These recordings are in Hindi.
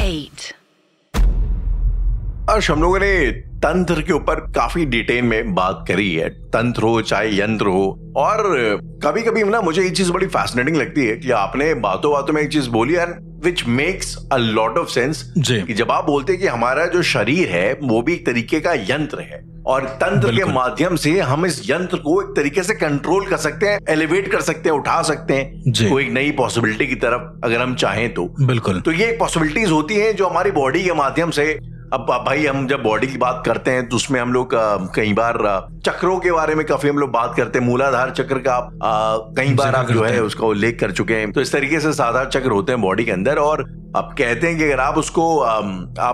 8. और हम लोगों ने तंत्र के ऊपर काफी डिटेल में बात करी है, तंत्र हो चाहे यंत्र हो। और कभी कभी ना मुझे ये चीज बड़ी फैसिनेटिंग लगती है कि आपने बातों बातों में एक चीज बोली है which makes a lot of sense, कि जब आप बोलते हैं कि हमारा जो शरीर है वो भी एक तरीके का यंत्र है और तंत्र के माध्यम से हम इस यंत्र को एक तरीके से कंट्रोल कर सकते हैं, एलिवेट कर सकते हैं, उठा सकते हैं कोई एक नई पॉसिबिलिटी की तरफ अगर हम चाहें तो। बिल्कुल। तो ये पॉसिबिलिटीज होती हैं जो हमारी बॉडी के माध्यम से। अब भाई हम जब बॉडी की बात करते हैं तो उसमें हम लोग कई बार चक्रों के बारे में काफी हम लोग बात करते हैं। मूलाधार चक्र का कई बार आप जो है उसका उल्लेख कर चुके हैं। तो इस तरीके से 7 चक्र होते हैं बॉडी के अंदर और आप कहते हैं कि अगर आप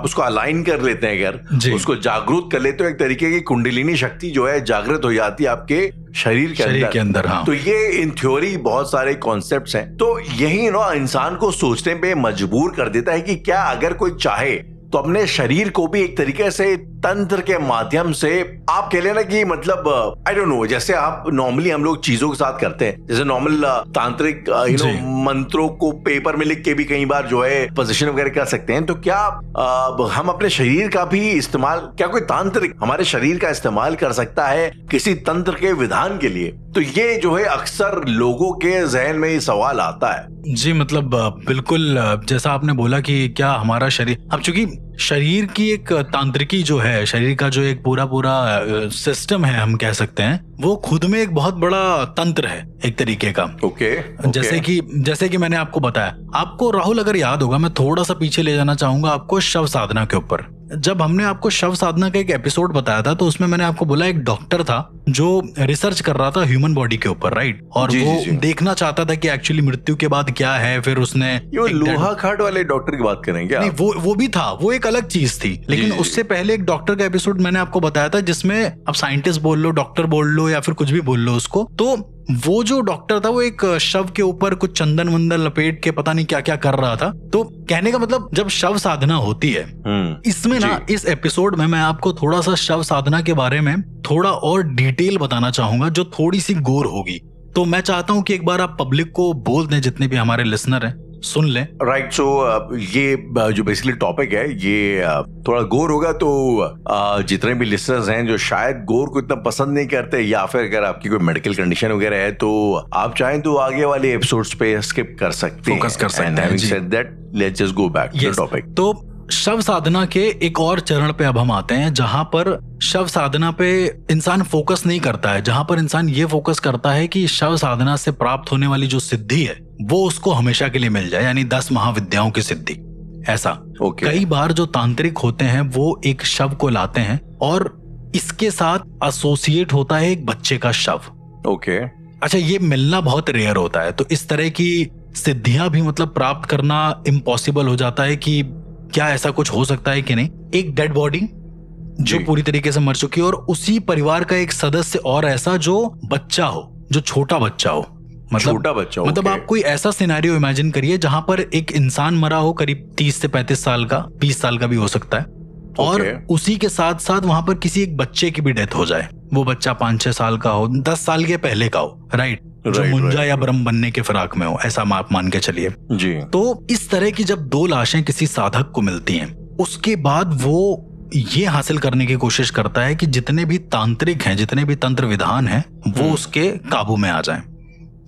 उसको अलाइन कर लेते हैं, अगर उसको जागरूक कर लेते हो, एक तरीके की कुंडलिनी शक्ति जो है जागृत हो जाती है आपके शरीर के अंदर। हाँ। तो ये इन थ्योरी बहुत सारे कॉन्सेप्ट्स हैं। तो यही ना इंसान को सोचने पे मजबूर कर देता है कि क्या अगर कोई चाहे तो अपने शरीर को भी एक तरीके से तंत्र के माध्यम से आप कह लेना कि मतलब आई डोंट नो, जैसे आप नॉर्मली हम लोग चीजों के साथ करते हैं, जैसे नॉर्मल तांत्रिक मंत्रों को पेपर में लिख के भी कई बार जो है पोजीशन वगैरह कर सकते हैं। तो क्या हम अपने शरीर का भी इस्तेमाल, क्या कोई तांत्रिक हमारे शरीर का इस्तेमाल कर सकता है किसी तंत्र के विधान के लिए? तो ये जो है अक्सर लोगों के जहन में ये सवाल आता है। जी, मतलब बिल्कुल जैसा आपने बोला कि क्या हमारा शरीर, अब चूंकि शरीर की एक तांत्रिकी जो है, शरीर का जो एक पूरा सिस्टम है हम कह सकते हैं, वो खुद में एक बहुत बड़ा तंत्र है एक तरीके का। ओके। जैसे कि मैंने आपको बताया, आपको राहुल अगर याद होगा, मैं थोड़ा सा पीछे ले जाना चाहूंगा आपको शव साधना के ऊपर। जब हमने आपको शव साधना का एक एपिसोड बताया था तो उसमें मैंने आपको बोला एक डॉक्टर था जो रिसर्च कर रहा था ह्यूमन बॉडी के ऊपर, राइट? और वो देखना चाहता था कि एक्चुअली मृत्यु के बाद क्या है। फिर उसने लोहा खाट वाले डॉक्टर की बात करें क्या? नहीं, वो भी था, वो एक अलग चीज थी। लेकिन उससे पहले एक डॉक्टर का एपिसोड मैंने आपको बताया था जिसमें अब साइंटिस्ट बोल लो, डॉक्टर बोल लो या फिर कुछ भी बोल लो उसको, तो वो जो डॉक्टर था वो एक शव के ऊपर कुछ चंदन वंदन लपेट के पता नहीं क्या क्या कर रहा था। तो कहने का मतलब जब शव साधना होती है, इसमें ना इस एपिसोड में मैं आपको थोड़ा सा शव साधना के बारे में थोड़ा और डिटेल बताना चाहूंगा जो थोड़ी सी गोर होगी। तो मैं चाहता हूं कि एक बार आप पब्लिक को बोल दें, जितने भी हमारे लिसनर हैं सुन लें। राइट। सो ये जो बेसिकली टॉपिक है ये थोड़ा गोर होगा, तो जितने भी लिसनर्स हैं जो शायद गोर को इतना पसंद नहीं करते या फिर अगर आपकी कोई मेडिकल कंडीशन वगैरह है तो आप चाहें तो आगे वाले एपिसोड्स पे स्किप कर सकते हैं, फोकस कर सकते हैं। Having said that, let's just go back to the topic. तो शव साधना के एक और चरण पे अब हम आते हैं जहां पर शव साधना पे इंसान फोकस नहीं करता है, जहां पर इंसान ये फोकस करता है कि शव साधना से प्राप्त होने वाली जो सिद्धि है वो उसको हमेशा के लिए मिल जाए, यानी 10 महाविद्याओं की सिद्धि। ऐसा कई बार जो तांत्रिक होते हैं वो एक शव को लाते हैं और इसके साथ एसोसिएट होता है एक बच्चे का शव। अच्छा, ये मिलना बहुत रेयर होता है, तो इस तरह की सिद्धियां भी मतलब प्राप्त करना इम्पॉसिबल हो जाता है कि क्या ऐसा कुछ हो सकता है कि नहीं। एक डेड बॉडी जो पूरी तरीके से मर चुकी है और उसी परिवार का एक सदस्य और ऐसा जो बच्चा हो, जो छोटा बच्चा हो, मतलब आप कोई ऐसा सिनेरियो इमेजिन करिए जहां पर एक इंसान मरा हो करीब 30 से 35 साल का, 20 साल का भी हो सकता है, और उसी के साथ साथ वहां पर किसी एक बच्चे की भी डेथ हो जाए। वो बच्चा 5-6 साल का हो, 10 साल के पहले का हो, राइट? जो मुंजा या ब्रह्म बनने के फिराक में हो, ऐसा आप मान के चलिए जी। तो इस तरह की जब 2 लाशें किसी साधक को मिलती हैं, उसके बाद वो ये हासिल करने की कोशिश करता है कि जितने भी तांत्रिक हैं, जितने भी तंत्र विधान हैं, वो उसके काबू में आ जाएं।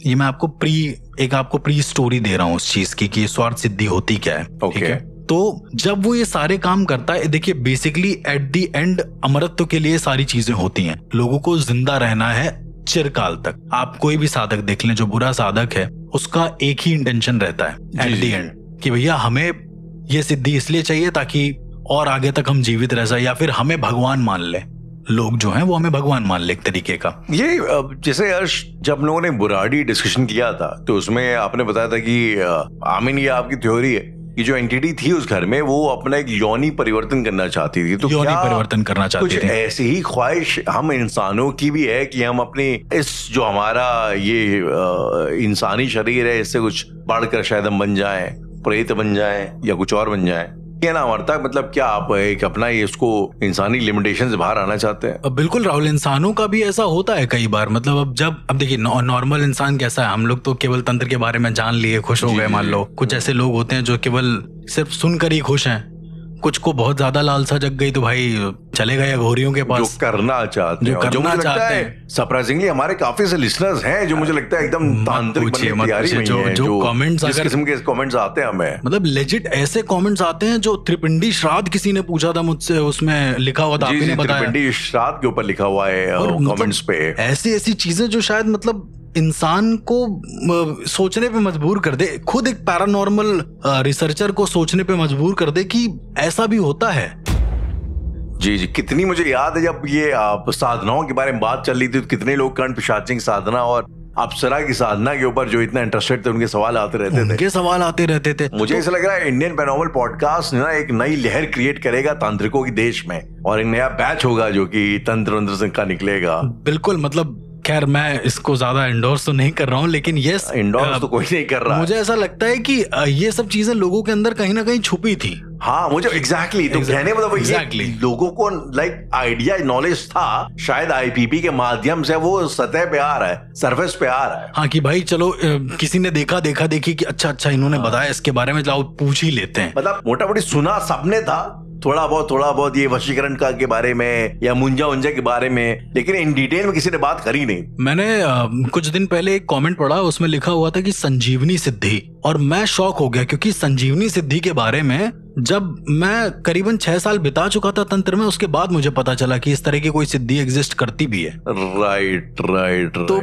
ये मैं आपको प्री स्टोरी दे रहा हूँ उस चीज की कि स्वार्थ सिद्धि होती क्या है। ठीक है? तो जब वो ये सारे काम करता है, देखिए बेसिकली एट द एंड अमरत्व के लिए सारी चीजें होती हैं। लोगों को जिंदा रहना है चिरकाल तक। आप कोई भी साधक देख लें, जो बुरा साधक है उसका एक ही इंटेंशन रहता है एट द एंड कि भैया हमें ये सिद्धि इसलिए चाहिए ताकि और आगे तक हम जीवित रह जाए, या फिर हमें भगवान मान ले। लोग जो हैं वो हमें भगवान मान ले एक तरीके का। ये जैसे जब लोगों ने बुराड़ी डिस्कशन किया था तो उसमें आपने बताया था कि आमीन ये आपकी थ्योरी है कि जो एंटिटी थी उस घर में वो अपना एक योनि परिवर्तन करना चाहती थी। तो योनि परिवर्तन करना चाहती थी। कुछ ऐसी ही ख्वाहिश हम इंसानों की भी है कि हम अपनी इस जो हमारा ये इंसानी शरीर है इससे कुछ बढ़कर शायद हम बन जाएं, प्रेत बन जाएं या कुछ और बन जाएं। ये ना अमरता, मतलब क्या आप एक अपना ये उसको इंसानी लिमिटेशन से बाहर आना चाहते हैं? बिल्कुल राहुल, इंसानों का भी ऐसा होता है कई बार। मतलब अब देखिए नॉर्मल इंसान कैसा है, हम लोग तो केवल तंत्र के बारे में जान लिए खुश हो गए, मान लो। कुछ ऐसे लोग होते हैं जो केवल सिर्फ सुनकर ही खुश हैं, कुछ को बहुत ज्यादा लालसा जग गई तो भाई चले गए घोरियों के पास, जो करना चाहते हैं, जो मुझे लगता है सरप्राइजिंगली हमारे काफी से लिसनर्स हैं जो मुझे लगता है एकदम तांत्रिक बनने की तैयारी में हैं, जो कमेंट्स, जिस किस्म के कमेंट्स आते हैं हमें, मतलब लेजिट ऐसे कमेंट्स आते हैं जो त्रिपिंडी श्राद्ध किसी ने पूछा था मुझसे, उसमें लिखा हुआ था, आपने बताया त्रिपिंडी श्राद्ध के ऊपर लिखा हुआ है कमेंट्स पे। ऐसी चीजें जो शायद मतलब इंसान को सोचने पे मजबूर कर दे, खुद एक पैरानॉर्मल रिसर्चर को सोचने पे मजबूर कर दे कि ऐसा भी होता है। जी जी, कितनी मुझे याद है जब ये साधनाओं के बारे में बात चल रही थी तो कितने लोग कर्ण पिशाचिनी साधना और अप्सरा की साधना के ऊपर जो इतना इंटरेस्टेड थे, उनके सवाल आते रहते थे। मुझे ऐसा लग रहा है इंडियन पैरानॉर्मल पॉडकास्ट ना एक नई लहर क्रिएट करेगा तांत्रिकों के देश में, और एक नया बैच होगा जो कि तंत्र का निकलेगा। बिल्कुल, मतलब खैर मैं इसको ज्यादा इंडोर्स तो नहीं कर रहा हूँ, लेकिन यस, इंडोर्स तो कोई नहीं कर रहा। मुझे ऐसा लगता है कि ये सब चीजें लोगों के अंदर कहीं ना कहीं छुपी थी। हाँ, मुझे एग्जैक्टली तो कहने मतलब लोगों को लाइक आइडिया नॉलेज था, शायद आईपीपी के माध्यम से वो सतह पे आ रहा है, सरफेस पे आ रहा है। हाँ कि भाई चलो किसी ने देखा देखी कि अच्छा इन्होंने बताया इसके बारे में, जाओ पूछ ही लेते हैं। मतलब मोटा मोटी सुना सबने था, थोड़ा बहुत ये वशीकरण का के बारे में या मुंजा के बारे में, लेकिन इन डिटेल में किसी ने बात करी नहीं। मैंने कुछ दिन पहले एक कमेंट पढ़ा, उसमें लिखा हुआ था कि संजीवनी सिद्धि, और मैं शॉक हो गया क्योंकि संजीवनी सिद्धि के बारे में जब मैं करीबन 6 साल बिता चुका था तंत्र में, उसके बाद मुझे पता चला कि इस तरह की कोई सिद्धि एग्जिस्ट करती भी है। राइट। तो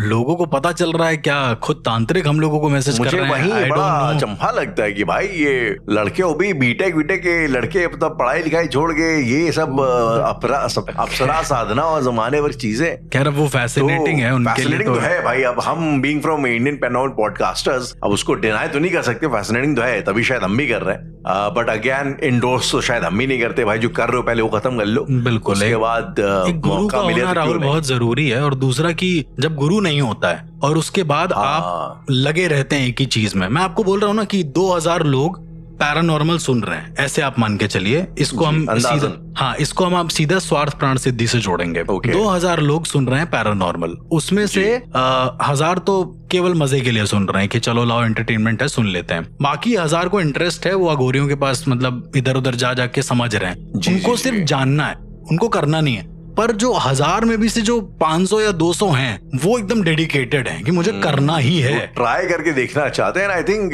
लोगों को पता चल रहा है क्या, खुद तांत्रिक हम लोगों को मैसेज कर रहे हैं। मुझे बड़ा चंपा लगता है कि भाई ये लड़के हो भी बीटेक के लड़के, मतलब पढ़ाई लिखाई छोड़ के ये सब अप्सरा साधना और जमाने भर चीजें। खैर वो फैसिनेटिंग है उनके लिए तो है भाई। अब हम being from Indian paranormal podcasters, अब उसको डिनाई तो नहीं कर सकते, फैसिनेटिंग तो है, तभी शायद हम भी कर रहे हैं। बट अगेन इंडोर्स तो शायद हम ही नहीं करते भाई। जो कर रहे हो पहले वो खत्म कर लो, बिल्कुल। उसके बाद गुरु का होना राहुल बहुत जरूरी है। और दूसरा कि जब गुरु नहीं होता है और उसके बाद आप लगे रहते हैं एक ही चीज में, मैं आपको बोल रहा हूँ ना कि 2000 लोग पैरानॉर्मल सुन रहे हैं, ऐसे आप मान के चलिए। इसको हम सीधा स्वार्थ प्राण सिद्धि से जोड़ेंगे। 2000 लोग सुन रहे हैं पैरानॉर्मल, उसमें से 1000 तो केवल मजे के लिए सुन रहे हैं कि चलो लाओ एंटरटेनमेंट है सुन लेते हैं। बाकी 1000 को इंटरेस्ट है, वो अघोरियों के पास मतलब इधर उधर जा के समझ रहे हैं। उनको सिर्फ जानना है, उनको करना नहीं है। पर जो 1000 में भी से जो 500 या 200 हैं, वो एकदम डेडिकेटेड हैं कि मुझे करना ही है, ट्राई करके देखना चाहते हैं। आई थिंक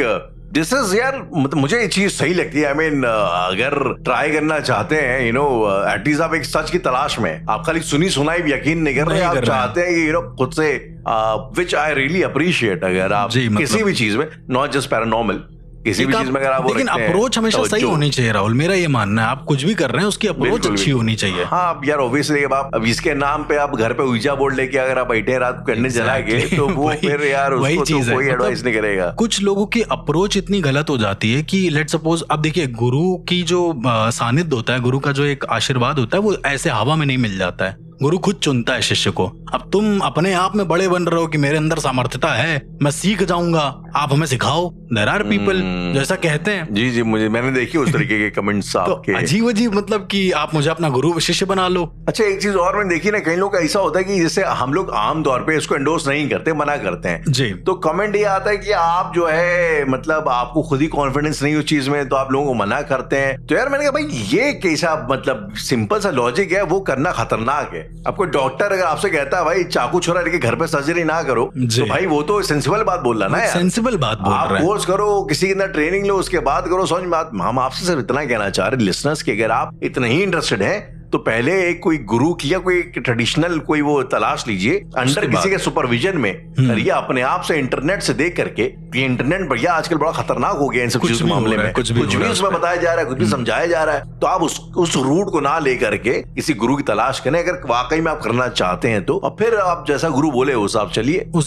दिस इज यार, मुझे ये चीज सही लगती है। आई मीन अगर ट्राई करना चाहते हैं, एटलीस्ट आप एक सच की तलाश में, आप खाली सुनी सुनाई भी यकीन नहीं कर रहे, आप चाहते हैं कि खुद से, विच आई रियली अप्रिशिएट, अगर आप किसी भी चीज में, नॉट जस्ट पैरानॉर्मल, किसी भी चीज में अगर आप, लेकिन अप्रोच हमेशा सही होनी चाहिए राहुल, मेरा ये मानना है। आप कुछ भी कर रहे हैं उसकी अप्रोच अच्छी होनी चाहिए। हाँ यार, ऑब्वियसली अब इसके नाम पे आप घर पे ऊर्जा बोर्ड लेके अगर आप बैठे रात करने चलाएंगे तो वो फिर यार उसको तो कोई एडवाइस नहीं करेगा। कुछ लोगों की अप्रोच इतनी गलत हो जाती है कि लेट सपोज, अब देखिए गुरु की जो सानिध्य होता है, गुरु का जो एक आशीर्वाद होता है, वो ऐसे हवा में नहीं मिल जाता है। गुरु खुद चुनता है शिष्य को। अब तुम अपने आप में बड़े बन रहे हो कि मेरे अंदर सामर्थ्यता है, मैं सीख जाऊंगा, आप हमें सिखाओ। देयर आर पीपल जो ऐसा कहते हैं। जी मैंने देखी उस तरीके के कमेंट्स आपके। अजीब मतलब कि आप मुझे अपना गुरु शिष्य बना लो। अच्छा, एक चीज और मैंने देखी ना, कई लोग ऐसा होता है कि जैसे हम लोग आम तौर पे इसको एंडोर्स नहीं करते, मना करते हैं जी, तो कमेंट ये आता है कि आप जो है मतलब आपको खुद ही कॉन्फिडेंस नहीं उस चीज में, तो आप लोगों को मना करते हैं। तो यार मैंने कहा भाई ये कैसा मतलब सिंपल सा लॉजिक है, वो करना खतरनाक है। आपको डॉक्टर अगर आपसे कहता है भाई चाकू छुरा लेके घर पे सर्जरी ना करो, तो भाई वो तो सेंसिबल बात बोल रहा ना यार, सेंसिबल बात बोल रहा है। आप कोर्स करो, किसी के अंदर ट्रेनिंग लो, उसके बाद करो, समझ में बात। हम आपसे सिर्फ इतना कहना चाह रहे लिसनर्स कि अगर आप इतने ही इंटरेस्टेड हैं तो पहले एक कोई गुरु की या कोई ट्रेडिशनल कोई वो तलाश लीजिए, अंडर किसी के सुपरविजन में करिए, अपने आप से इंटरनेट से देख करके। ये इंटरनेट भैया आजकल बड़ा खतरनाक हो गया इन सब चीजों के मामले में, कुछ भी उसमें बताया जा रहा है, कुछ भी समझाया जा रहा है। तो आप उस रूट को ना लेकर के किसी गुरु की तलाश करें, अगर वाकई में आप करना चाहते हैं तो। और फिर आप जैसा गुरु बोले उस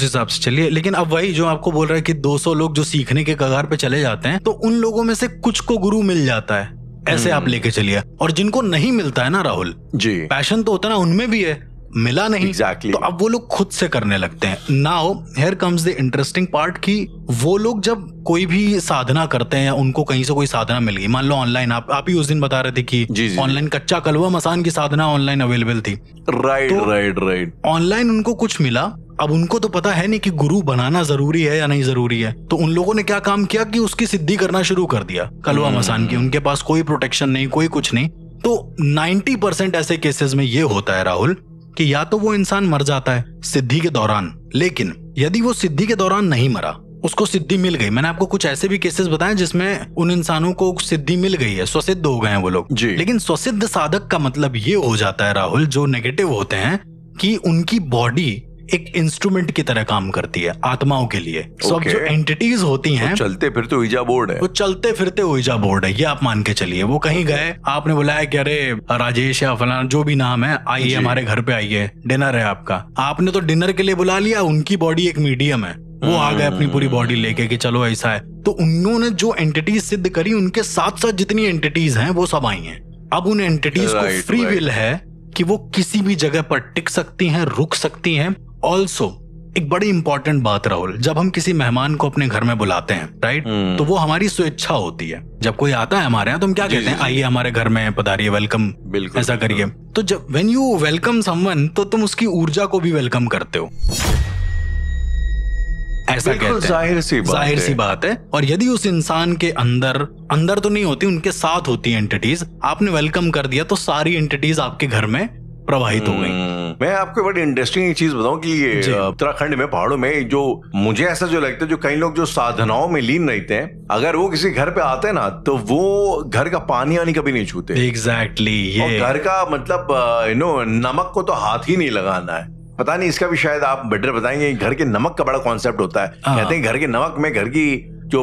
हिसाब से चलिए। लेकिन अब वही जो आपको बोल रहा है कि 200 लोग जो सीखने के कगार पे चले जाते हैं, तो उन लोगों में से कुछ को गुरु मिल जाता है, ऐसे आप लेके चलिए। और जिनको नहीं मिलता है ना राहुल जी, पैशन तो होता है ना, उनमें भी है, मिला नहीं। Exactly. तो अब वो लोग खुद से करने लगते हैं। Now here comes the interesting part कि वो लोग जब कोई भी साधना करते हैं या उनको कहीं से कोई साधना मिल गई, मान लो ऑनलाइन, आप ही उस दिन बता रहे थे कि ऑनलाइन कच्चा कलवा मसान की साधना ऑनलाइन अवेलेबल थी। राइट। ऑनलाइन उनको कुछ मिला, अब उनको तो पता है नहीं कि गुरु बनाना जरूरी है या नहीं जरूरी है, तो उन लोगों ने क्या काम किया कि उसकी सिद्धि करना शुरू कर दिया कलवा मसान की। उनके पास कोई प्रोटेक्शन नहीं, कोई कुछ नहीं। तो 90% ऐसे केसेस में ये होता है राहुल कि या तो वो इंसान मर जाता है सिद्धि के दौरान, लेकिन यदि वो सिद्धि के दौरान नहीं मरा, उसको सिद्धि मिल गई। मैंने आपको कुछ ऐसे भी केसेस बताए जिसमें उन इंसानों को सिद्धि मिल गई है, स्वसिद्ध हो गए हैं वो लोग। लेकिन स्वसिद्ध साधक का मतलब ये हो जाता है राहुल, जो नेगेटिव होते हैं, कि उनकी बॉडी एक इंस्ट्रूमेंट की तरह काम करती है आत्माओं के लिए। सब जो एंटिटीज होती हैं, चलते फिरते ओइजा बोर्ड है, वो चलते फिरते ओइजा बोर्ड है, ये आप मान के चलिए। वो कहीं गए, आपने बुलाया कि अरे राजेश या फलाना जो भी नाम है, आइए हमारे घर पे आइए, डिनर है आपका। आपने तो डिनर के लिए बुला लिया, उनकी बॉडी एक मीडियम है, वो आ गए अपनी पूरी बॉडी लेके कि चलो ऐसा है। तो उन्होंने जो एंटिटीज सिद्ध करी, उनके साथ साथ जितनी एंटिटीज हैं वो सब आई हैं। अब उन एंटिटीज को फ्री विल है कि वो किसी भी जगह पर टिक सकती हैं, रुक सकती हैं। ऑल्सो एक बड़ी इंपॉर्टेंट बात राहुल, जब हम किसी मेहमान को अपने घर में बुलाते हैं, राइट, तो वो हमारी स्वेच्छा होती है। जब कोई आता है हमारे यहाँ तो हम क्या कहते हैं, आइए हमारे घर में पधारिए, वेलकम, ऐसा करिए। तो जब व्हेन यू वेलकम समवन, तो तुम उसकी ऊर्जा को भी वेलकम करते हो, ऐसा कहते हैं। जाहिर सी बात है। और यदि उस इंसान के अंदर तो नहीं होती, उनके साथ होती है एंटिटीज, आपने वेलकम कर दिया तो सारी एंटिटीज आपके घर में प्रवाहित हो गई। मैं आपको बड़ी इंटरेस्टिंग चीज बताऊं कि ये उत्तराखंड में पहाड़ों में जो मुझे ऐसा जो लगता है, जो कई लोग जो साधनाओं में लीन रहते हैं, अगर वो किसी घर पे आते हैं ना, तो वो घर का पानी आनी कभी नहीं छूते। एग्जैक्टली। ये घर का मतलब नमक को तो हाथ ही नहीं लगाना है। पता नहीं, इसका भी शायद आप बेटर बताएंगे। घर के नमक का बड़ा कॉन्सेप्ट होता है। कहते हैं घर के नमक में घर की जो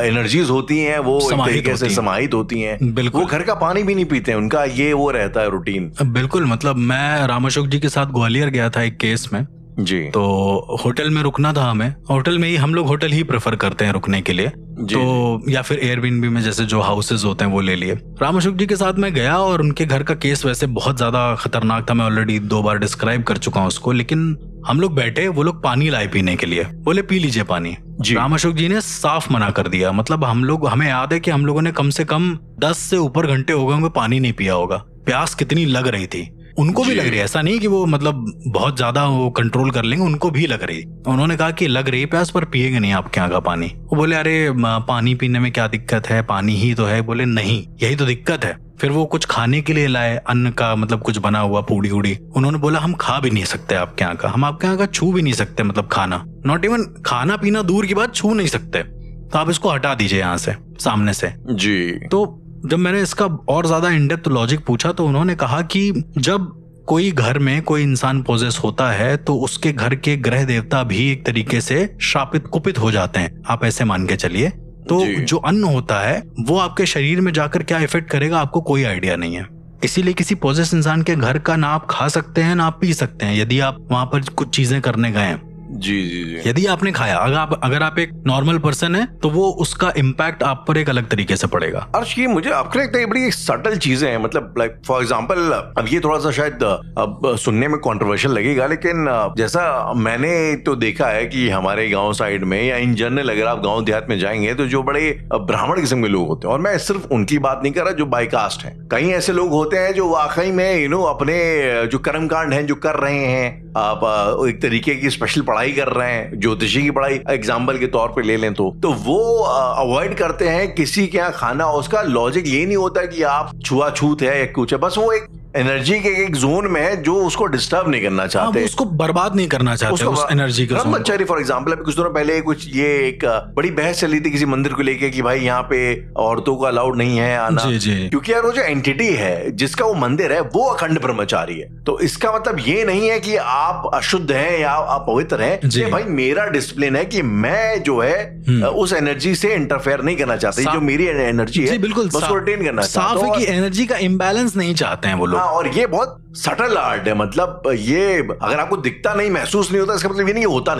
एनर्जीज होती हैं वो एक तरीके से समाहित होती हैं। बिल्कुल। वो घर का पानी भी नहीं पीते हैं, उनका ये वो रहता है रूटीन। बिल्कुल। मतलब मैं रामाशोक जी के साथ ग्वालियर गया था एक केस में जी, तो होटल में रुकना था हमें। होटल में ही हम लोग होटल ही प्रेफर करते हैं रुकने के लिए, तो या फिर एयरबीएनबी में जैसे जो हाउसेज होते हैं वो ले लिए। रामाशोक जी के साथ मैं गया और उनके घर का केस वैसे बहुत ज्यादा खतरनाक था। मैं ऑलरेडी 2 बार डिस्क्राइब कर चुका हूँ उसको। लेकिन हम लोग बैठे, वो लोग पानी लाए पीने के लिए, बोले पी लीजिए पानी। रामाशोक जी ने साफ मना कर दिया। मतलब हमें याद है कि हम लोगों ने कम से कम 10 से ऊपर घंटे हो गए होंगे पानी नहीं पिया होगा। प्यास कितनी लग रही थी, उनको भी लग रही है। ऐसा नहीं कि वो मतलब बहुत ज्यादा वो कंट्रोल कर लेंगे, उनको भी लग रही। उन्होंने कहा कि लग रही प्यास, पर पिएंगे नहीं आपके यहाँ का पानी। वो बोले अरे पानी पीने में क्या दिक्कत है, पानी ही तो है। बोले नहीं, यही तो दिक्कत है। फिर वो कुछ खाने के लिए लाए, अन्न का मतलब कुछ बना हुआ पूड़ी उड़ी। उन्होंने बोला हम खा भी नहीं सकते आपके यहाँ का, हम आपके यहाँ का छू भी नहीं सकते, मतलब खाना, नॉट इवन खाना पीना दूर की बात, छू नहीं सकते, तो आप इसको हटा दीजिए यहाँ से, सामने से जी। तो जब मैंने इसका और ज्यादा इन डेप्थ लॉजिक पूछा तो उन्होंने कहा कि जब कोई घर में कोई इंसान पोजेस होता है तो उसके घर के ग्रह देवता भी एक तरीके से शापित कुपित हो जाते हैं, आप ऐसे मान के चलिए। तो जो अन्न होता है वो आपके शरीर में जाकर क्या इफेक्ट करेगा आपको कोई आइडिया नहीं है। इसीलिए किसी पोजेस इंसान के घर का ना आप खा सकते हैं ना आप पी सकते हैं, यदि आप वहां पर कुछ चीजें करने गए हैं। जी। यदि आपने खाया, अगर आप एक नॉर्मल पर्सन है तो वो उसका इम्पैक्ट आप पर एक अलग तरीके से पड़ेगा। अर्श, ये मुझे आपको लगता है बड़ी सटल चीजें हैं। मतलब लाइक फॉर एग्जांपल, अब ये थोड़ा सा शायद अब सुनने में कंट्रोवर्शियल लगेगा, लेकिन जैसा मैंने तो देखा है कि हमारे गांव साइड में या इन जनरल अगर आप गांव देहात में जाएंगे तो जो बड़े ब्राह्मण किस्म के लोग होते हैं, और मैं सिर्फ उनकी बात नहीं कर रहा जो बाईकास्ट हैं, कई ऐसे लोग होते हैं जो वाकई में अपने जो कर्मकांड हैं जो कर रहे हैं, आप एक तरीके की स्पेशल पढ़ाई कर रहे हैं, ज्योतिषी की पढ़ाई एग्जाम्पल के तौर पे ले लें तो वो अवॉइड करते हैं किसी के यहाँ खाना। उसका लॉजिक ये नहीं होता कि आप छुआछूत है या कुछ है, बस वो एक एनर्जी के एक जोन में है जो उसको डिस्टर्ब नहीं करना चाहते, उसको बर्बाद नहीं करना चाहते उस एनर्जी को। ब्रह्मचारी फॉर एग्जांपल, अभी कुछ दिनों पहले कुछ ये एक बड़ी बहस चली थी किसी मंदिर को लेके कि भाई यहाँ पे औरतों को अलाउड नहीं है आना, क्योंकि यार वो जो एंटिटी है जिसका वो मंदिर है वो अखंड ब्रह्मचारी है। तो इसका मतलब ये नहीं है कि आप अशुद्ध हैं या आप पवित्र हैं। भाई मेरा डिसिप्लिन है कि मैं जो है उस एनर्जी से इंटरफेयर नहीं करना चाहता, जो मेरी एनर्जी है बिल्कुल बस रिटेन करना चाहता हूं। साफ है कि एनर्जी का इम्बैलेंस नहीं चाहते हैं वो लोग। हाँ, और ये बहुत सटल आर्ट है, मतलब ये अगर आपको दिखता नहीं, महसूस नहीं होता, इसका मतलब ये नहीं होता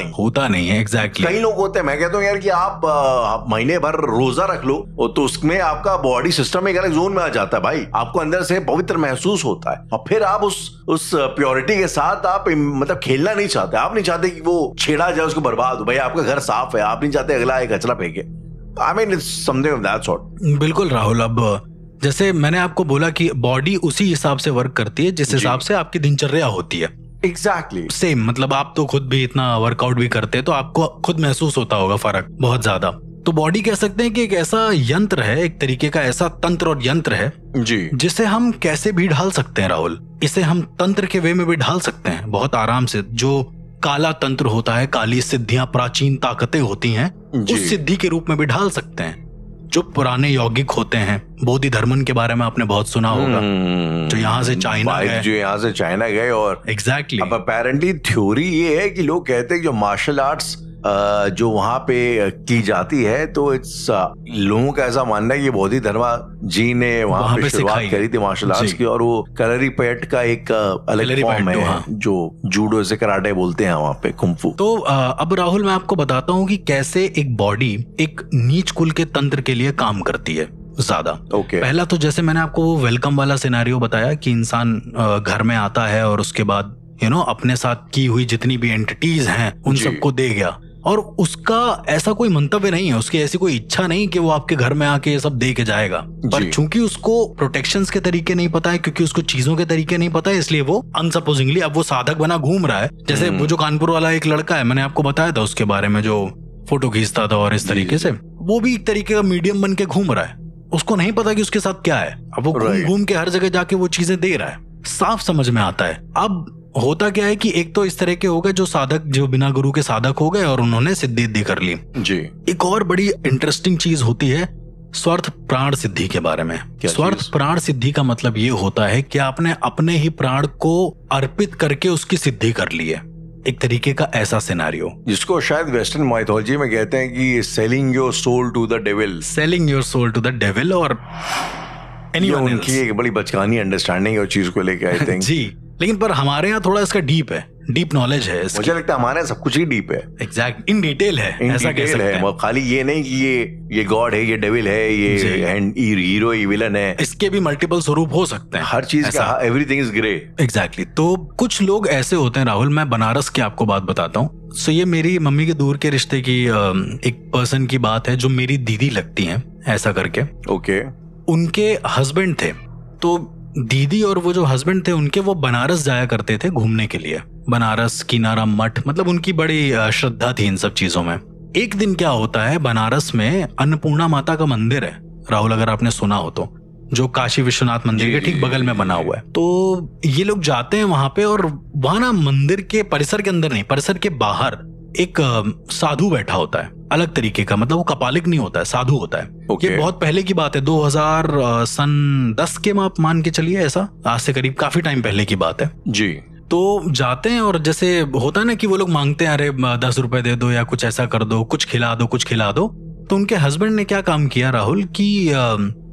नहीं है। एग्जैक्टली। कई लोग होते हैं, मैं कहता हूँ यार कि आप महीने भर रोजा रख लो तो उसमें आपका बॉडी सिस्टम एक अलग जोन में आ जाता है भाई, आपको अंदर से पवित्र महसूस होता है, और फिर आप उस प्योरिटी के साथ आप मतलब खेलना नहीं चाहते, आप नहीं चाहते कि वो छेड़ा जाए, उसको बर्बाद हो, भाई आपका घर साफ है, आप नहीं चाहते अगला एक कचरा फेंके। I mean, it's something of that sort. बिल्कुल राहुल, अब जैसे मैंने आपको बोला कि बॉडी उसी हिसाब से वर्क करती है जिस हिसाब से आपकी दिनचर्या होती है। एग्जैक्टली सेम, मतलब आप तो खुद भी इतना वर्कआउट भी करते हैं तो आपको खुद महसूस होता होगा फर्क बहुत ज्यादा। तो बॉडी कह सकते हैं कि एक ऐसा यंत्र है, एक तरीके का ऐसा तंत्र और यंत्र है जी, जिसे हम कैसे भी ढाल सकते हैं राहुल। इसे हम तंत्र के वे में भी ढाल सकते हैं बहुत आराम से। जो काला तंत्र होता है, काली सिद्धियां, प्राचीन ताकतें होती हैं, उस सिद्धि के रूप में भी ढाल सकते हैं। जो पुराने यौगिक होते हैं, बोधि धर्मन के बारे में आपने बहुत सुना होगा, जो यहाँ से चाइना गए और एग्जैक्टली। अब अपेरेंटली थ्योरी ये है कि लोग कहते हैं कि जो मार्शल आर्ट्स जो वहां पे की जाती है, तो इट्स लोगों का ऐसा मानना है कि बोधि धर्मा जी ने वहां पे शुरुआत करी थी मार्शल आर्ट्स की, और वो कलरीपयट्ट का एक अलग फॉर्म है जो जूडो से कराटे बोलते हैं वहां पे, कुंफू। तो अब राहुल मैं आपको बताता हूँ कि कैसे एक बॉडी एक नीच कुल के तंत्र के लिए काम करती है ज्यादा। पहला तो जैसे मैंने आपको वो वेलकम वाला सिनेरियो बताया कि इंसान घर में आता है और उसके बाद अपने साथ की हुई जितनी भी एंटिटीज हैं उन सबको दे गया, और उसका ऐसा कोई मंतव्य नहीं है, उसकी ऐसी कोई इच्छा नहीं कि वो आपके घर में आके ये सब दे के जाएगा, पर चूंकि उसको प्रोटेक्शंस के तरीके नहीं पता है, क्योंकि उसको चीजों के तरीके नहीं पता है, इसलिए वो अनसपोजिंगली अब वो साधक बना घूम रहा है। जैसे वो जो कानपुर वाला एक लड़का है, मैंने आपको बताया था उसके बारे में, जो फोटो खींचता था और इस तरीके से, वो भी एक तरीके का मीडियम बन के घूम रहा है। उसको नहीं पता कि उसके साथ क्या है, अब वो घूम के हर जगह जाके वो चीजें दे रहा है, साफ समझ में आता है। अब होता क्या है कि एक तो इस तरह के हो गए जो साधक, जो बिना गुरु के साधक हो गए और उन्होंने सिद्धि कर ली जी। एक और बड़ी इंटरेस्टिंग चीज होती है स्वार्थ प्राण सिद्धि के बारे में। स्वार्थ प्राण सिद्धि का मतलब ये होता है कि आपने अपने ही प्राण को अर्पित करके उसकी सिद्धि कर ली है, एक तरीके का ऐसा सिनेरियो, जिसको शायद वेस्टर्न माइथोलॉजी में कहते हैं कि selling your soul to the devil. Selling your soul to the devil, और उनकी एक बड़ी बचकानी अंडरस्टैंडिंग है उस चीज को लेकर, आई थिंक। जी, लेकिन पर हमारे यहाँ थोड़ा इसका डीप है, डीप नॉलेज है। मुझे लगता है हमारे यहाँ सब कुछ ही डीप है, एग्जैक्ट, इन डिटेल है, ऐसा कह सकते हैं। खाली ये नहीं कि ये गॉड है, ये डेविल है, ये हीरो, ये विलन है, इसके भी मल्टीपल स्वरूप हो सकते हैं, हर चीज का, एवरीथिंग इज ग्रे। एग्जैक्टली। तो कुछ लोग ऐसे होते हैं राहुल, मैं बनारस की आपको बात बताता हूँ। सो ये मेरी मम्मी के दूर के रिश्ते की एक पर्सन की बात है, जो मेरी दीदी लगती है ऐसा करके। ओके। उनके हस्बैंड थे, तो दीदी और वो जो हस्बैंड थे उनके, वो बनारस जाया करते थे घूमने के लिए। बनारस, किनारा मठ, मतलब उनकी बड़ी श्रद्धा थी इन सब चीजों में। एक दिन क्या होता है, बनारस में अन्नपूर्णा माता का मंदिर है राहुल, अगर आपने सुना हो तो, जो काशी विश्वनाथ मंदिर के ठीक बगल में बना हुआ है। तो ये लोग जाते हैं वहां पे, और वहां ना मंदिर के परिसर के अंदर नहीं, परिसर के बाहर एक साधु बैठा होता है, अलग तरीके का, मतलब वो कपालिक नहीं होता है, साधु होता है। ये बहुत पहले की बात है, 2010 के आप मान के चलिए, ऐसा आज से करीब काफी टाइम पहले की बात है जी। तो जाते हैं, और जैसे होता है ना कि वो लोग मांगते हैं, अरे 10 रुपए दे दो या कुछ ऐसा कर दो, कुछ खिला दो, कुछ खिला दो। तो उनके हस्बैंड ने क्या काम किया राहुल, कि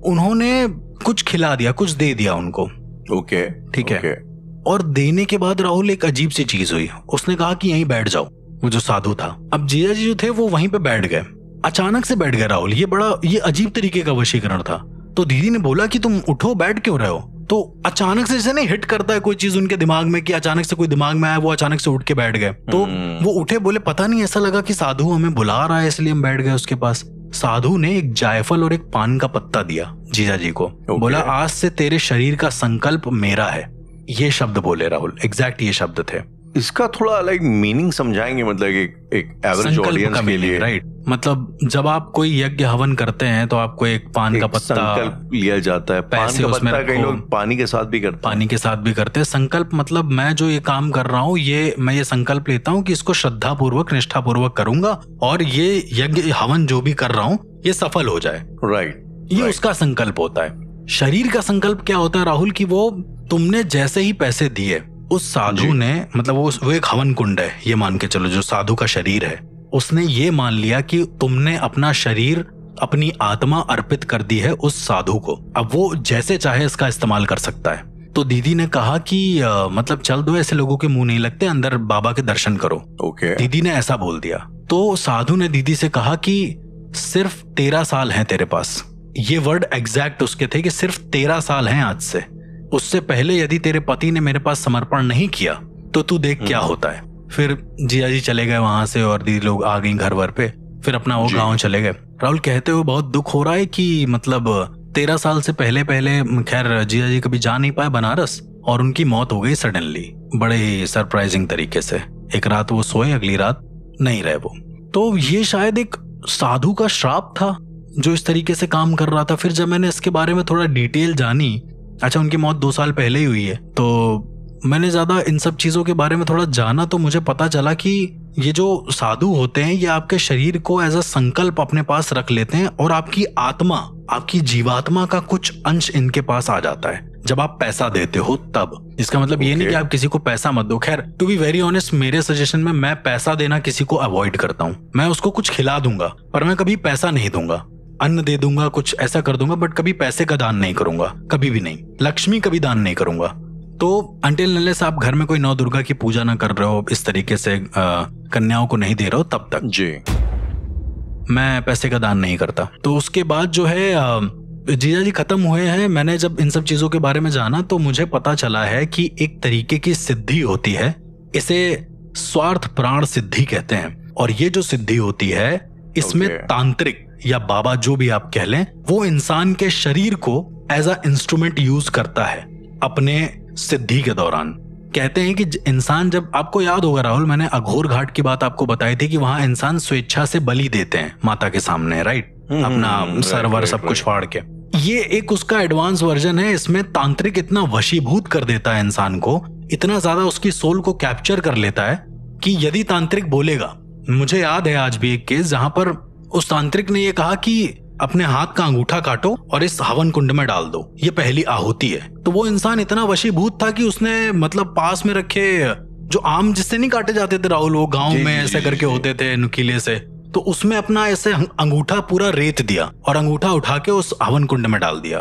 उन्होंने कुछ खिला दिया, कुछ दे दिया उनको। ओके, ठीक है। और देने के बाद राहुल एक अजीब सी चीज हुई, उसने कहा कि यहीं बैठ जाओ, वो जो साधु था। अब जीजा जी जो थे वो वहीं पे बैठ गए, अचानक से बैठ गए राहुल। ये अजीब तरीके का वशीकरण था। तो दीदी ने बोला कि तुम उठो, बैठ क्यों रहे हो? तो अचानक से जैसे नहीं हिट करता है कोई चीज उनके दिमाग में, कि अचानक से कोई दिमाग में आया, वो अचानक से उठ के बैठ गए। तो वो उठे, बोले पता नहीं, ऐसा लगा कि साधु हमें बुला रहा है इसलिए हम बैठ गए उसके पास। साधु ने एक जायफल और एक पान का पत्ता दिया जीजा जी को। बोला आज से तेरे शरीर का संकल्प मेरा है, ये शब्द बोले राहुल, एग्जैक्ट ये शब्द थे। इसका थोड़ा लाइक मीनिंग समझाएंगे, मतलब एक एवरेज ऑडियंस के लिए, राइट? मतलब जब आप कोई यज्ञ हवन करते हैं तो आपको एक पान का पत्ता, संकल्प लिया जाता है। पैसे उसमें रखो, कई लोग पानी के साथ भी करते हैं। पानी के साथ भी करते हैं। संकल्प मतलब मैं जो ये काम कर रहा हूँ, मैं ये संकल्प लेता हूँ कि इसको श्रद्धा पूर्वक, निष्ठा पूर्वक करूंगा, और ये यज्ञ हवन जो भी कर रहा हूँ ये सफल हो जाए, राइट? ये उसका संकल्प होता है। शरीर का संकल्प क्या होता है राहुल, कि वो तुमने जैसे ही पैसे दिए, उस साधु ने, मतलब वो एक हवन कुंड है, ये मान के चलो, जो साधु का शरीर है, उसने ये मान लिया कि तुमने अपना शरीर, अपनी आत्मा अर्पित कर दी है उस साधु को। अब वो जैसे चाहे इसका इस्तेमाल कर सकता है। तो दीदी ने कहा कि मतलब चल दो, ऐसे लोगों के मुंह नहीं लगते, अंदर बाबा के दर्शन करो। ओके। दीदी ने ऐसा बोल दिया। तो साधु ने दीदी से कहा कि सिर्फ 13 साल हैं तेरे पास। ये वर्ड एग्जैक्ट उसके थे कि सिर्फ 13 साल हैं आज से। उससे पहले यदि तेरे पति ने मेरे पास समर्पण नहीं किया तो तू देख क्या होता है। फिर जिया जी चले गए वहां से और दीदी लोग आ गई घर वर पे। फिर अपना वो गांव चले गए। राहुल कहते हुए बहुत दुख हो रहा है कि मतलब 13 साल से पहले खैर जिया जी कभी जा नहीं पाए बनारस और उनकी मौत हो गई सडनली, बड़े ही सरप्राइजिंग तरीके से। एक रात वो सोए, अगली रात नहीं रहे वो। तो ये शायद एक साधु का श्राप था जो इस तरीके से काम कर रहा था। फिर जब मैंने इसके बारे में थोड़ा डिटेल जानी, अच्छा उनकी मौत 2 साल पहले ही हुई है, तो मैंने ज्यादा इन सब चीजों के बारे में थोड़ा जाना तो मुझे पता चला कि ये जो साधु होते हैं ये आपके शरीर को एज अ संकल्प अपने पास रख लेते हैं और आपकी आत्मा, आपकी जीवात्मा का कुछ अंश इनके पास आ जाता है जब आप पैसा देते हो तब। इसका मतलब ये नहीं कि आप किसी को पैसा मत दो। खैर टू बी वेरी ऑनेस्ट, मेरे सजेशन में मैं पैसा देना किसी को अवॉइड करता हूँ। मैं उसको कुछ खिला दूंगा पर मैं कभी पैसा नहीं दूंगा। अन्न दे दूंगा, कुछ ऐसा कर दूंगा, बट कभी पैसे का दान नहीं करूंगा, कभी भी नहीं। लक्ष्मी कभी दान नहीं करूंगा। तो अंटिल अनलेस आप घर में कोई नौ दुर्गा की पूजा ना कर रहे हो, इस तरीके से कन्याओं को नहीं दे रहे हो, तब तक जी मैं पैसे का दान नहीं करता। तो उसके बाद जो है जीजा जी खत्म हुए हैं। मैंने जब इन सब चीजों के बारे में जाना तो मुझे पता चला है कि एक तरीके की सिद्धि होती है, इसे स्वार्थ प्राण सिद्धि कहते हैं। और ये जो सिद्धि होती है इसमें तांत्रिक या बाबा जो भी आप कह लें, वो इंसान के शरीर को एज अ इंस्ट्रूमेंट यूज करता है अपने सिद्धि के दौरान। कहते हैं कि इंसान, जब आपको याद होगा राहुल, मैंने अघोर घाट की बात आपको बताई थी कि वहां इंसान स्वेच्छा से बलि देते हैं माता के सामने, राइट, अपना सरवर सब कुछ फाड़ के। ये एक उसका एडवांस वर्जन है। इसमें तांत्रिक इतना वशीभूत कर देता है इंसान को, इतना ज्यादा उसकी सोल को कैप्चर कर लेता है कि यदि तांत्रिक बोलेगा, मुझे याद है आज भी एक केस जहां पर उस तांत्रिक ने ये कहा कि अपने हाथ का अंगूठा काटो और इस हवन कुंड में डाल दो, ये पहली आहुति है। तो वो इंसान इतना वशीभूत था कि उसने मतलब पास में रखे जो आम जिससे नहीं काटे जाते थे राहुल, वो गांव में ऐसे करके होते थे नुकीले से, तो उसमें अपना ऐसे अंगूठा पूरा रेत दिया और अंगूठा उठा के उस हवन कुंड में डाल दिया,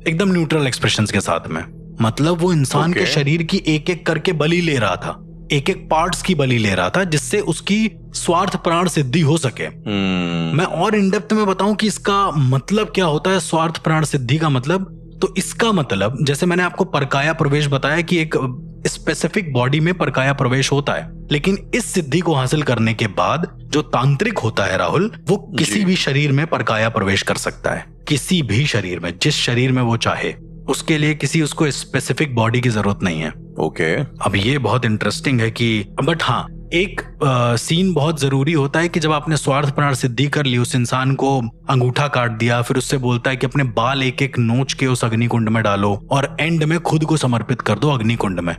एकदम न्यूट्रल एक्सप्रेशंस के साथ में। मतलब वो इंसान के शरीर की एक एक करके बलि ले रहा था, एक एक पार्ट्स की बलि ले रहा था, जिससे उसकी स्वार्थ प्राण सिद्धि हो सके। मैं और इन डेप्थ में बताऊं कि इसका मतलब क्या होता है, स्वार्थ प्राण सिद्धि का मतलब। तो इसका मतलब, जैसे मैंने आपको परकाया प्रवेश बताया कि एक स्पेसिफिक बॉडी में परकाया प्रवेश होता है, लेकिन इस सिद्धि को हासिल करने के बाद जो तांत्रिक होता है राहुल, वो किसी भी शरीर में परकाया प्रवेश कर सकता है, किसी भी शरीर में, जिस शरीर में वो चाहे। उसके लिए किसी उसको स्पेसिफिक बॉडी की जरूरत नहीं है। ओके। अब ये बहुत इंटरेस्टिंग है कि, बट हाँ, एक सीन बहुत जरूरी होता है कि जब आपने स्वार्थ प्राण सिद्धि कर ली, उस इंसान को अंगूठा काट दिया, फिर उससे बोलता है कि अपने बाल एक एक नोच के उस अग्नि कुंड में डालो और एंड में खुद को समर्पित कर दो अग्नि कुंड में।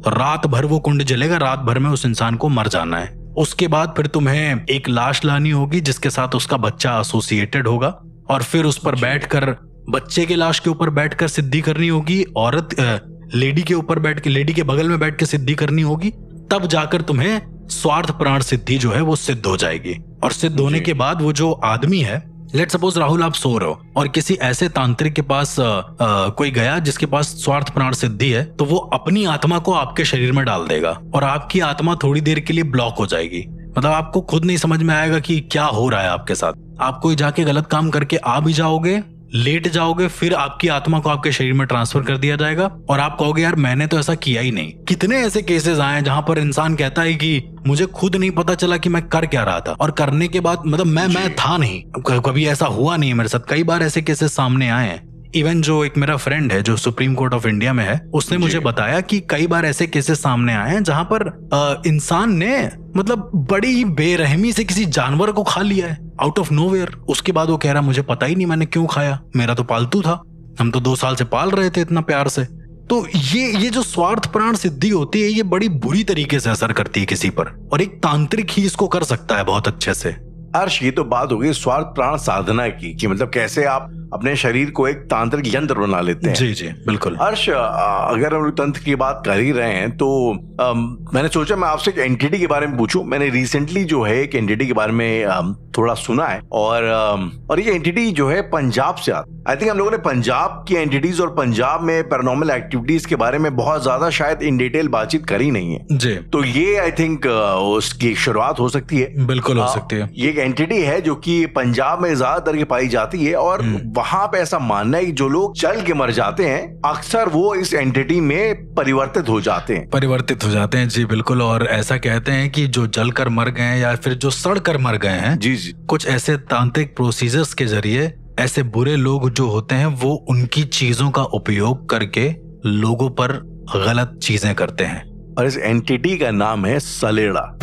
रात भर वो कुंड जलेगा, रात भर में उस इंसान को मर जाना है। उसके बाद फिर तुम्हें एक लाश लानी होगी जिसके साथ उसका बच्चा एसोसिएटेड होगा, और फिर उस पर बैठकर, बच्चे के लाश के ऊपर बैठकर सिद्धि करनी होगी। औरत लेडी के ऊपर बैठ के, लेडी के बगल में बैठ के सिद्धि करनी होगी। तब जाकर तुम्हें स्वार्थ प्राण सिद्धि जो है वो सिद्ध हो जाएगी। और सिद्ध होने के बाद वो जो आदमी है, लेट सपोज राहुल आप सो रहे हो और किसी ऐसे तांत्रिक के पास कोई गया जिसके पास स्वार्थ प्राण सिद्धि है, तो वो अपनी आत्मा को आपके शरीर में डाल देगा और आपकी आत्मा थोड़ी देर के लिए ब्लॉक हो जाएगी। मतलब आपको खुद नहीं समझ में आएगा कि क्या हो रहा है आपके साथ। आप कोई जाके गलत काम करके आ भी जाओगे, लेट जाओगे, फिर आपकी आत्मा को आपके शरीर में ट्रांसफर कर दिया जाएगा और आप कहोगे यार मैंने तो ऐसा किया ही नहीं। कितने ऐसे केसेस आए जहां पर इंसान कहता है कि मुझे खुद नहीं पता चला कि मैं कर क्या रहा था, और करने के बाद मतलब मैं था नहीं, कभी ऐसा हुआ नहीं है मेरे साथ। कई बार ऐसे केसेस सामने आए हैं। इवन जो एक मेरा फ्रेंड है जो सुप्रीम कोर्ट ऑफ इंडिया में है, उसने मुझे बताया कि कई बार ऐसे केसेस सामने आए हैं जहां पर इंसान ने मतलब बड़ी ही बेरहमी से किसी जानवर को खा लिया है आउट ऑफ नोवेयर। उसके बाद वो कह रहा मुझे पता ही नहीं मैंने क्यों खाया, मेरा तो पालतू था, हम तो 2 साल से पाल रहे थे इतना प्यार से। तो ये जो स्वार्थ प्राण सिद्धि होती है, ये बड़ी बुरी तरीके से असर करती है किसी पर, और एक तांत्रिक ही इसको कर सकता है बहुत अच्छे से। अर्श, ये तो बात हो गई स्वार्थ प्राण साधना की, कि मतलब कैसे आप अपने शरीर को एक तांत्रिक यंत्र बना लेते हैं। जी जी बिल्कुल। अर्श, अगर हम तंत्र की बात कर ही रहे हैं तो मैंने सोचा मैं आपसे एक एंटिटी के बारे में पूछूं। मैंने रिसेंटली जो है एक एंटिटी के बारे में थोड़ा सुना है। और ये एंटिटी जो है पंजाब से आता है। आई थिंक हम लोगों ने पंजाब की एंटिटीज और पंजाब में पैरानॉर्मल एक्टिविटीज के बारे में बहुत ज्यादा शायद इन डिटेल बातचीत करी नहीं है जी। तो ये आई थिंक उसकी शुरुआत हो सकती है। बिल्कुल हो सकती है। ये एक एंटिटी है जो कि पंजाब में ज्यादातर पाई जाती है और वहां पे ऐसा मानना है कि जो लोग जल के मर जाते हैं अक्सर वो इस एंटिटी में परिवर्तित हो जाते हैं। जी बिल्कुल। और ऐसा कहते हैं कि जो जल कर मर गए हैं या फिर जो सड़ कर मर गए हैं, जी, कुछ ऐसे तांत्रिक प्रोसीजर्स के जरिए ऐसे बुरे लोग जो होते हैं वो उनकी चीजों का उपयोग करके लोगों पर गलत चीजें करते हैं। और इस एंटिटी का नाम है सलेड़ा।